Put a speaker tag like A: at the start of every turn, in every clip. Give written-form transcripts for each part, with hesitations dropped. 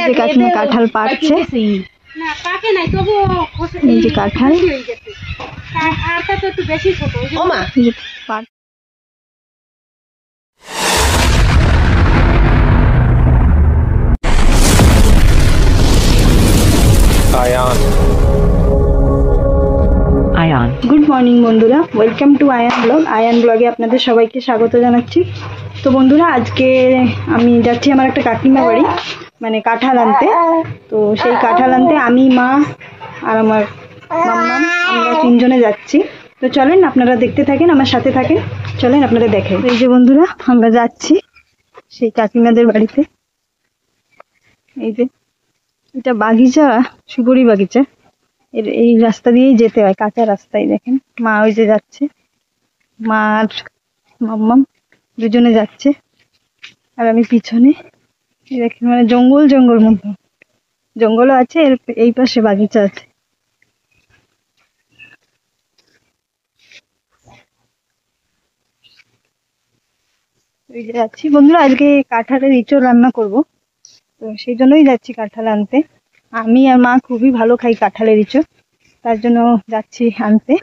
A: যে কাকিমা কাঁঠাল পাড়ছে, এই যে কাঁঠাল আয়ান। গুড মর্নিং বন্ধুরা, welcome to Ayan blog. Ayan ব্লগে আপনাদের সবাইকে স্বাগত জানাচ্ছি। তো বন্ধুরা, আজকে আমি যাচ্ছি আমার একটা কাকিমা বাড়ি, মানে কাঁঠাল আনতে। তো সেই কাঁঠাল আনতে আমি, মা আর আমার মাম্মা, আমরা তিনজনে যাচ্ছি। তো চলেন আপনারা দেখতে থাকেন, আমার সাথে থাকেন, চলেন আপনাদের দেখেন। এই যে বন্ধুরা, আমরা যাচ্ছি সেই কাকিমাদের বাড়িতে। এই যে এটা বাগিচা, সুপুরি বাগিচা। এই রাস্তা দিয়েই যেতে হয়, কাঁচা রাস্তায়। দেখেন মা ওই যে যাচ্ছে, মা আর মাম্মাম দুজনে যাচ্ছে, আর আমি পিছনে। দেখেন মানে জঙ্গল জঙ্গল মতো, জঙ্গলও আছে, এর এই পাশে বাগিচা আছে। ওই যে যাচ্ছি বন্ধুরা, আজকে কাঁঠালের ইঁচড় রান্না করব, তো সেই জন্যই যাচ্ছি কাঁঠাল আনতে। আমি আর মা খুবই ভালো খাই কাঁঠালের ইঁচড়, তার জন্য যাচ্ছি আনতে।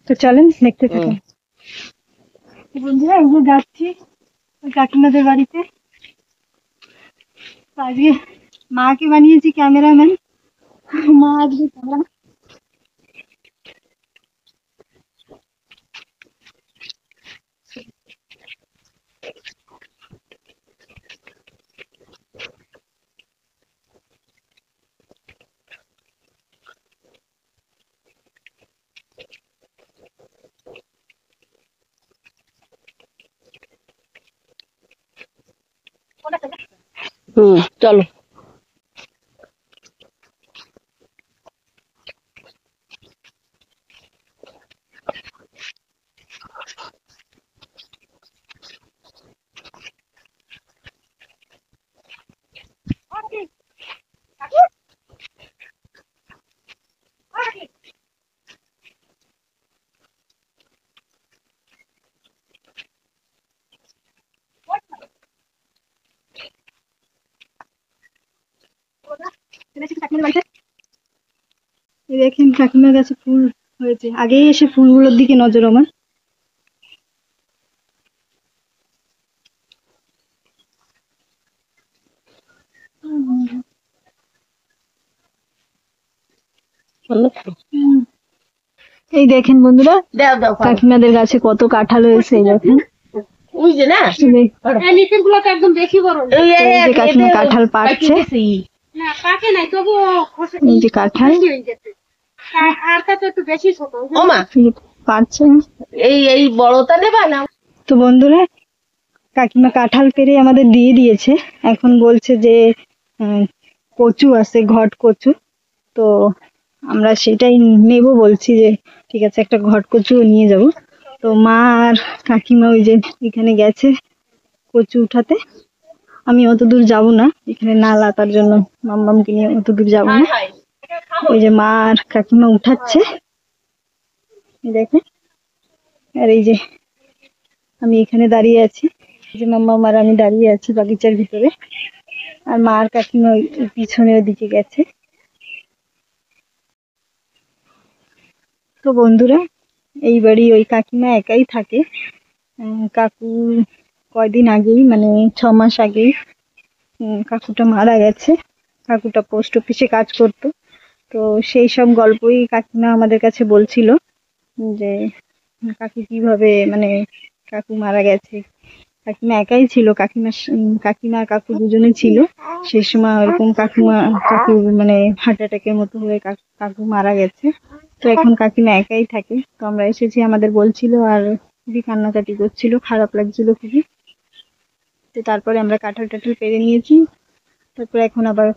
A: তো চলেন দেখতে থাকেন বন্ধুরা। এই যে যাচ্ছি ওই কাকিমাদের বাড়িতে। আজকে মাকে বানিয়েছি ক্যামেরাম্যান, মা আজকে চালা।
B: চলো।
A: দেখেন কাকিমার গাছে ফুল হয়েছে, আগেই এসে ফুলগুলোর দিকে নজর আমার। এই দেখেন বন্ধুরা, কাকিমাদের গাছে কত কাঁঠাল হয়েছে। এই দেখেন কাকিমা কাঁঠাল পাড়ছে, এই যে কাঁঠাল পাড়ছে।
B: এই বড়টা নেবা না?
A: তো বন্ধুরা, কাকিমা কাঁঠাল পেড়ে আমাদের দিয়ে দিয়েছে। এখন বলছে যে কচু আছে, ঘট কচু, তো আমরা সেটাই নেব। বলছি যে ঠিক আছে, একটা ঘট কচু নিয়ে যাব। তো মা আর কাকিমা ওই যে এখানে গেছে কচু উঠাতে। আমি অত দূর যাব না, এখানে নালা, তার জন্য মাম্মামকে নিয়ে অত দূর যাব না। ওই যে মা আর কাকিমা উঠাচ্ছে, দেখেন। আর এই যে আমি এখানে দাঁড়িয়ে আছি, যে মাম্মাম আর আমি দাঁড়িয়ে আছি বাগিচার ভিতরে, আর মা আর কাকিমা ওই পিছনে ওদিকে গেছে। তো বন্ধুরা, এই বাড়ি ওই কাকিমা একাই থাকে। কাকু কয়দিন আগেই, মানে 6 মাস আগেই কাকুটা মারা গেছে। কাকুটা পোস্ট অফিসে কাজ করতো, তো সেই সব গল্পই কাকিমা আমাদের কাছে বলছিল, যে কাকু কিভাবে, মানে কাকু মারা গেছে। কাকিমা একাই ছিল, কাকিমা কাকু দুজনে ছিল। সেই সময় ওরকম কাকু মানে হার্ট অ্যাটাকের মতো হয়ে কাকু মারা গেছে। তো এখন কাকিমা একাই থাকে। তো আমরা এসেছি, আমাদের বলছিল, আর খুবই কান্নাকাটি করছিল, খারাপ লাগছিল খুবই। তো তারপরে আমরা কাঁঠাল টাঠাল পেরে নিয়েছি। তারপরে এখন আবার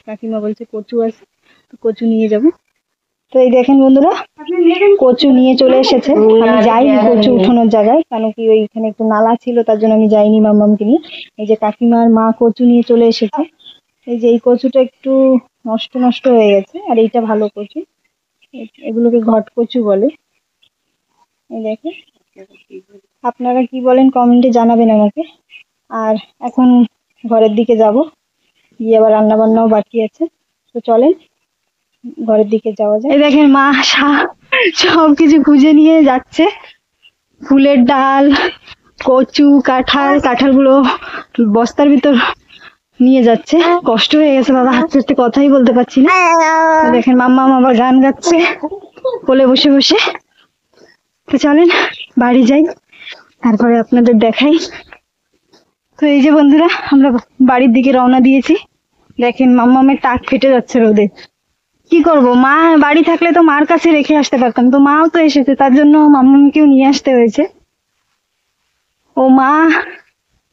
A: কাকিমা বলছে কচু আছে, তো কচু নিয়ে যাব। তো এই দেখেন বন্ধুরা, কচু নিয়ে চলে এসেছে। আমি যাইনি কচু উঠানোর জায়গায়, কারণ কি ওইখানে একটু নালা ছিল, তার জন্য আমি যাইনি মাম্মামকে নিয়ে। এই যে কাকিমার মা কচু নিয়ে চলে এসেছে। এই যে এই কচুটা একটু নষ্ট নষ্ট হয়ে গেছে, আর এইটা ভালো কচু, এগুলোকে ঘট কচু বলে। এই দেখেন, আপনারা কি বলেন কমেন্টে জানাবেন আমাকে। আর এখন ঘরের দিকে যাব, গিয়ে আবার রান্না বান্নাও বাকি আছে। তো চলেন ঘরের দিকে যাওয়া যায়। এই দেখেন মা সব কিছু খুঁজে নিয়ে যাচ্ছে, ফুলের ডাল, কচু, কাঁঠালগুলো বস্তার ভিতর নিয়ে যাচ্ছে। কষ্ট হয়ে গেছে বাবা, হাঁটতে হাঁটতে কথাই বলতে পারছি না। দেখেন মাম্মা আবার গান গাচ্ছে কোলে বসে বসে। তো চলেন বাড়ি যাই, তারপরে আপনাদের দেখাই। তো এই যে বন্ধুরা, আমরা বাড়ির দিকে রওনা দিয়েছি। দেখেন মাম্মামের টাক ফেটে যাচ্ছে রোদে। কি করব, মা বাড়ি থাকলে তো মার কাছে রেখে আসতে পারতাম, তো মাও তো এসেছে, তার জন্য মাম্মামকেও নিয়ে আসতে হয়েছে।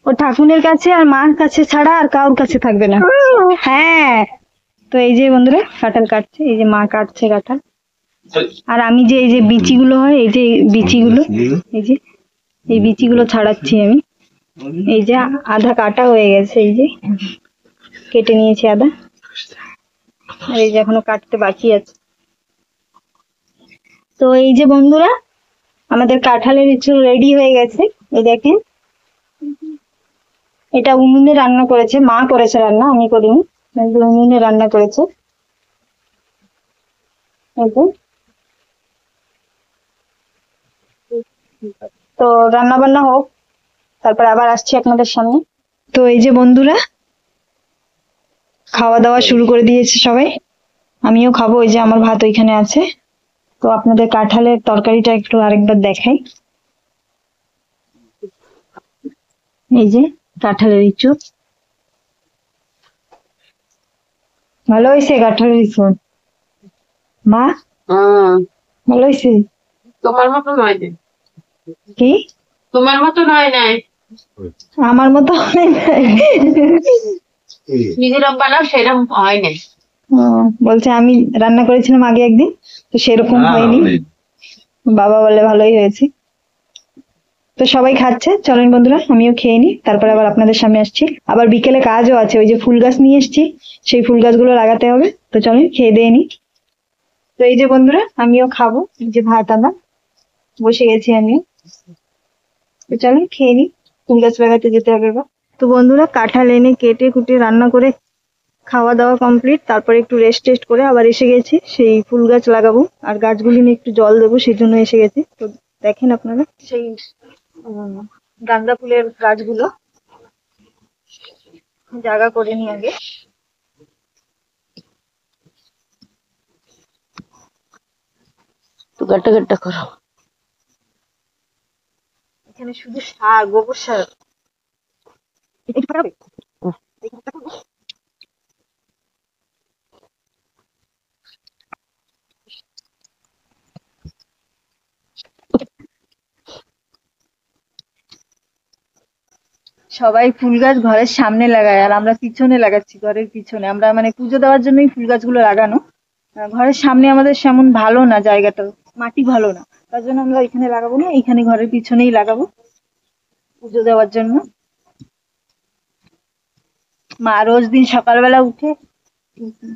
A: ও ঠাকুরের কাছে আর মার কাছে ছাড়া আর কারোর কাছে থাকবে না। হ্যাঁ, তো এই যে বন্ধুরা কাঁঠাল কাটছে, এই যে মা কাটছে কাঁঠাল। আর আমি যে এই যে বিচিগুলো হয়, এই যে বিচিগুলো, এই বিচিগুলো ছাড়াচ্ছি আমি। এই যে আধা কাটা হয়ে গেছে, এই যে কেটে নিয়েছি আধা, আর এই যে এখনো কাটতে বাকি আছে। তো এই যে বন্ধুরা, আমাদের কাঁঠালের ইঁচড় রেডি হয়ে গেছে। এই দেখেন, এটা উনুনে রান্না করেছে, মা করেছে রান্না, আমি করিনি। উনুনে রান্না করেছে। তো রান্না বান্না হোক, তারপর আবার আসছি আপনাদের সামনে। তো এই যে বন্ধুরা, খাওয়া দাওয়া শুরু করে দিয়েছে সবাই, আমিও খাবো। ওই যে আমার ভাত ওইখানে আছে। তো আপনাদের কাঁঠালের তরকারিটা একটু আরেকবার দেখাই। এই যে কাঁঠালের ইঁচড়, ভালো হয়েছে কাঁঠালের ইঁচড় মা, ভালো হয়েছে।
B: তোমার মতো নয় যে,
A: কি
B: তোমার মতো নয় নাই,
A: আমার মতো হয় নাই?
B: নিজেরম বানাও সেরকম হয় নাই।
A: বলছে আমি রান্না করেছিলাম আগে একদিন, তো সেরকম হয়নি। বাবা বলে ভালোই হয়েছে। তো সবাই খাচ্ছে, চলেন বন্ধুরা আমিও খেয়ে নিই, তারপর আবার আপনাদের সামনে আসছি। আবার বিকেলে কাজও আছে, ওই যে ফুল গাছ নিয়ে এসেছি, সেই ফুল গাছগুলো লাগাতে হবে। তো চলেন খেয়ে দিয়ে নিই। তো এই যে বন্ধুরা, আমিও খাবো, এই যে ভাত আমার বসে গেছি আমিও। তো চলেন খেয়ে নিই, ফুল গাছ লাগাতে যেতে হবে এবার। তো বন্ধুরা, কাঁঠাল এনে কেটে কুটে রান্না করে খাওয়া দাওয়া কমপ্লিট, তারপরে একটু রেস্ট টেস্ট করে আবার এসে গেছি সেই ফুল গাছ লাগাবো, আর গাছগুলি নিয়ে একটু জল দেবো, সেই জন্য এসে গেছি। তো দেখেন আপনারা সেই গাঁদা ফুলের গাছগুলো জায়গা করে নি আগে।
B: তো গাট্টা গাট্টা করো।
A: এখানে শুধু সার, গোবর সার। সবাই ফুল গাছ ঘরের সামনে লাগায়, আর আমরা পিছনে লাগাচ্ছি, ঘরের পিছনে। আমরা মানে পুজো দেওয়ার জন্যই ফুল গাছগুলো লাগানো। ঘরের সামনে আমাদের সেমন ভালো না জায়গাটা, মাটি ভালো না, তার জন্য আমরা এখানে লাগাবো না, এইখানে ঘরের পিছনেই লাগাবো পুজো দেওয়ার জন্য। মা রোজ দিন সকালবেলা উঠে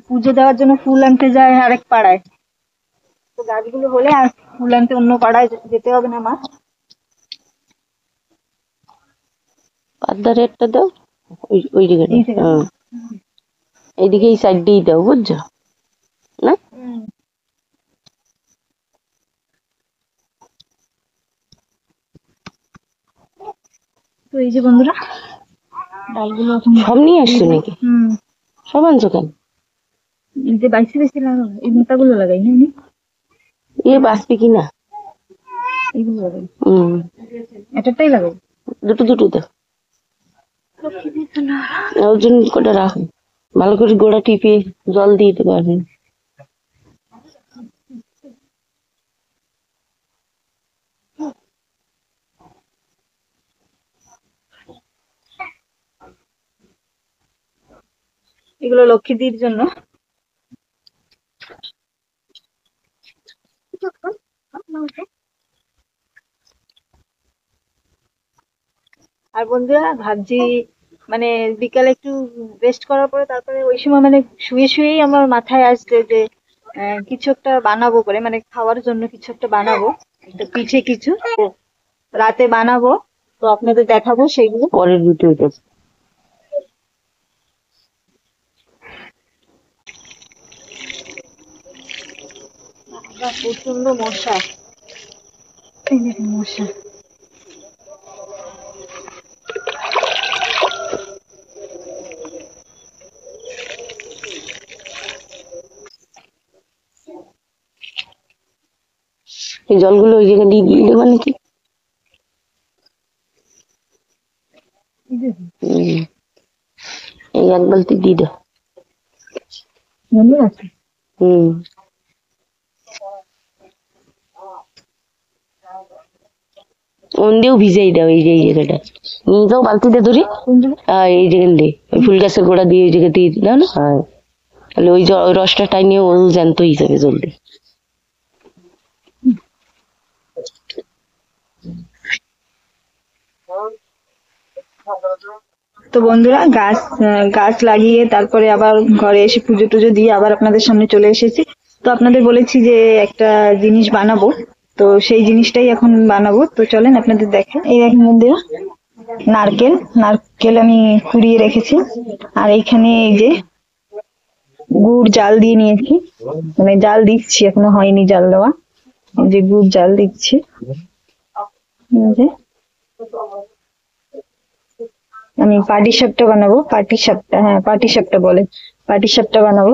A: পুজো দেওয়ার জন্য ফুল আনতে যায় আরেক পাড়ায়। তো গাছগুলো হলে আর ফুল আনতে অন্য পাড়ায় যেতে হবে না মা।
B: পাদ্দারে একটা দাও, ওই দিকে
A: এই থেকে।
B: এইদিকে এই সাইড দিয়েই দাও, বুঝছো না?
A: তো এই যে বন্ধুরা, ডালগুলো এখন
B: সব নিয়ে আসছো নাকি? সব আনছো কেন?
A: এই যে বাইসে বেশি লাগাবো, এই মোটাগুলো লাগাই না আমি।
B: এ বাঁচবে কি না?
A: এইগুলো লাগাই, একটাই লাগাই।
B: দুটো দুটো দাও, ওজন কটা রাখো, ভালো করে গোড়া টিপে জল দিয়ে দিতে পারবেন।
A: এগুলো লক্ষ্মীদির জন্য। আর বন্ধুরা ভাবছি, মানে বিকালে একটু রেস্ট করার পরে তারপরে ওই সময় মানে শুয়ে শুয়েই আমার মাথায় আসছে যে কিছু একটা বানাবো করে, মানে খাওয়ার জন্য কিছু একটা বানাবো, একটা পিঠে কিছু রাতে বানাবো। তো আপনাদের দেখাবো সেইগুলো।
B: পরের ভিডিওতে।
A: প্রচন্ড মশা, এই দেখুন মশা।
B: এই জলগুলো ওই জায়গায় দিয়ে দিলে মানে কি
A: এই দেখুন
B: এই এক বালতি দিয়ে দাও।
A: মনে আছে।
B: ওন দিয়েও ভিজাই দাও এই যে এই জায়গাটা নিয়ে যাও বালতিতে ধরে। এই জায়গায় দিয়ে ওই ফুল গাছের গোড়া দিয়ে ওই জায়গা দিয়ে দাও না। তাহলে ওই ওই রসটা টাইনে ও জ্যান্ত হয়ে যাবে জলদি।
A: তো বন্ধুরা গাছ লাগিয়ে তারপরে আবার ঘরে এসে পুজো টুজো দিয়ে আবার আপনাদের সামনে চলে এসেছি। তো আপনাদের বলেছি যে একটা জিনিস বানাবো, তো সেই জিনিসটাই এখন বানাবো। তো চলেন আপনাদের দেখেন। এই দেখেন বন্ধুরা, নারকেল আমি কুড়িয়ে রেখেছি। আর এইখানে এই যে গুড় জাল দিয়ে নিয়েছি, মানে জাল দিচ্ছি, এখনো হয়নি জাল দেওয়া। এই যে গুড় জাল দিচ্ছি। এই যে আমি পাটিসাপটা বানাবো, পাটিসাপটা বলে, পাটিসাপটা বানাবো।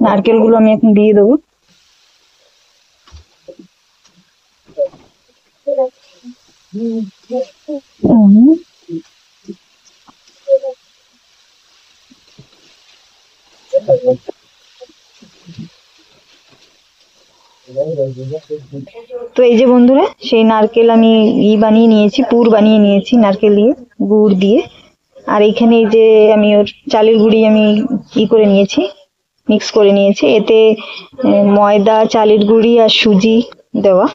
A: নারকেল গুলো আমি এখন দিয়ে দেবো। তো এই যে বন্ধুরা, সেই নারকেল আমি বানিয়ে নিয়েছি, পুর বানিয়ে নিয়েছি নারকেল দিয়ে, গুড় দিয়ে। আর এইখানে এই যে আমি ওর চালের গুঁড়ি আমি করে নিয়েছি, মিক্স করে নিয়েছি। এতে ময়দা, চালের গুঁড়ি আর সুজি দেওয়া।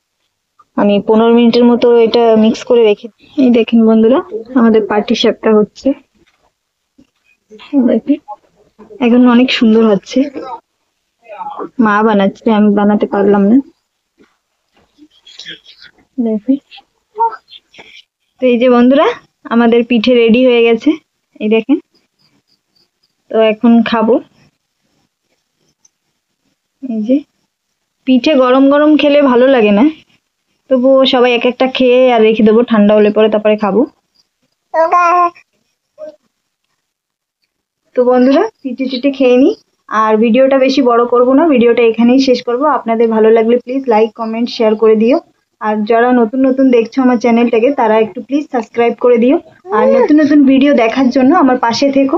A: আমি 15 মিনিটের মতো এটা মিক্স করে রেখে। এই দেখেন বন্ধুরা, আমাদের পাটিসাপটা হচ্ছে। দেখেন এখন অনেক সুন্দর হচ্ছে। মা বানাচ্ছে, আমি বানাতে পারলাম না। দেখি। তো এই যে বন্ধুরা, আমাদের পিঠে রেডি হয়ে গেছে, এই দেখেন। তো এখন খাবো। এই যে পিঠে গরম গরম খেলে ভালো লাগে না, তবুও সবাই এক একটা খেয়ে আর রেখে দেবো, ঠান্ডা হলে পরে তারপরে খাবো। তো বন্ধুরা, পিঠে টিঠে খেয়ে নি। আর ভিডিওটা বেশি বড় করব না, ভিডিওটা এখানেই শেষ করব। আপনাদের ভালো লাগলে প্লিজ লাইক, কমেন্ট, শেয়ার করে দিও। আর যারা নতুন নতুন দেখছো আমার চ্যানেলটাকে, তারা একটু প্লিজ সাবস্ক্রাইব করে দিও। আর নতুন নতুন ভিডিও দেখার জন্য আমার পাশে থেকো।